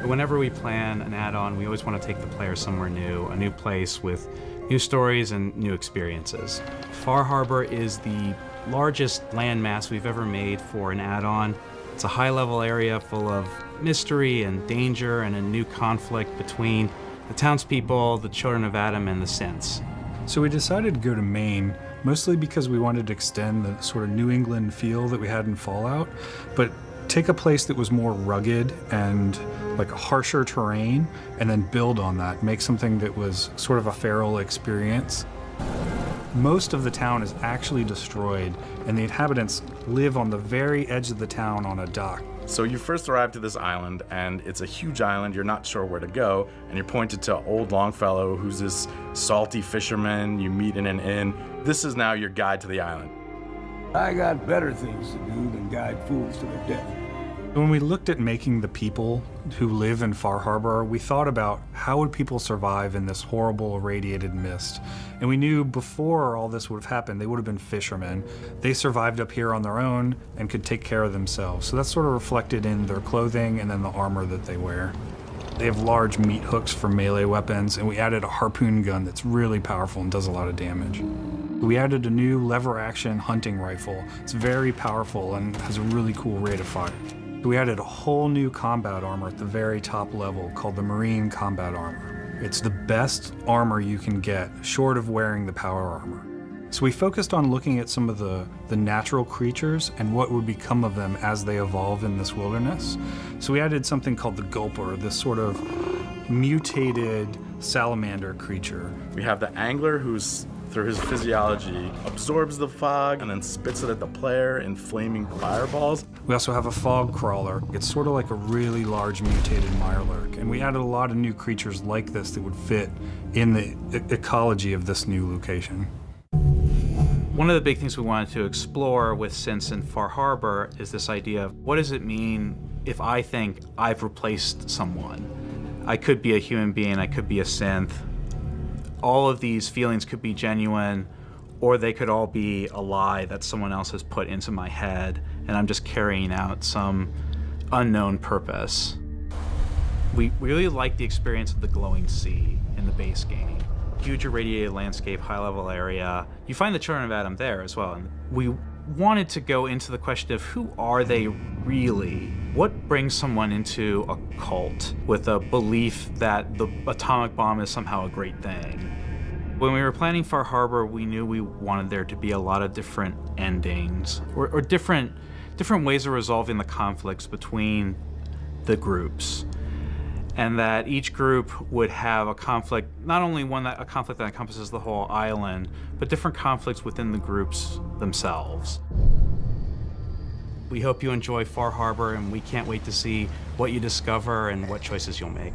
Whenever we plan an add-on, we always want to take the player somewhere new, a new place with new stories and new experiences. Far Harbor is the largest landmass we've ever made for an add-on. It's a high-level area full of mystery and danger and a new conflict between the townspeople, the children of Adam, and the synths. So we decided to go to Maine, mostly because we wanted to extend the sort of New England feel that we had in Fallout, but take a place that was more rugged and like a harsher terrain, and then build on that, make something that was sort of a feral experience. Most of the town is actually destroyed, and the inhabitants live on the very edge of the town on a dock. So you first arrive to this island, and it's a huge island, you're not sure where to go, and you're pointed to old Longfellow, who's this salty fisherman you meet in an inn. This is now your guide to the island. I got better things to do than guide fools to their death. When we looked at making the people who live in Far Harbor, we thought about how would people survive in this horrible irradiated mist. And we knew before all this would have happened, they would have been fishermen. They survived up here on their own and could take care of themselves. So that's sort of reflected in their clothing and then the armor that they wear. They have large meat hooks for melee weapons, and we added a harpoon gun that's really powerful and does a lot of damage. We added a new lever-action hunting rifle. It's very powerful and has a really cool rate of fire. We added a whole new combat armor at the very top level called the Marine Combat Armor. It's the best armor you can get, short of wearing the power armor. So we focused on looking at some of the natural creatures and what would become of them as they evolve in this wilderness. So we added something called the Gulper, this sort of mutated salamander creature. We have the angler who's, through his physiology, absorbs the fog and then spits it at the player in flaming fireballs. We also have a fog crawler. It's sort of like a really large mutated mirelurk. And we added a lot of new creatures like this that would fit in the ecology of this new location. One of the big things we wanted to explore with synths in Far Harbor is this idea of what does it mean if I think I've replaced someone? I could be a human being, I could be a synth. All of these feelings could be genuine, or they could all be a lie that someone else has put into my head, and I'm just carrying out some unknown purpose. We really like the experience of the glowing sea in the base game. Huge irradiated landscape, high-level area. You find the Children of Adam there as well. And we wanted to go into the question of who are they really? What brings someone into a cult with a belief that the atomic bomb is somehow a great thing? When we were planning Far Harbor, we knew we wanted there to be a lot of different endings or different ways of resolving the conflicts between the groups. And that each group would have a conflict, not only a conflict that encompasses the whole island, but different conflicts within the groups themselves. We hope you enjoy Far Harbor, and we can't wait to see what you discover and what choices you'll make.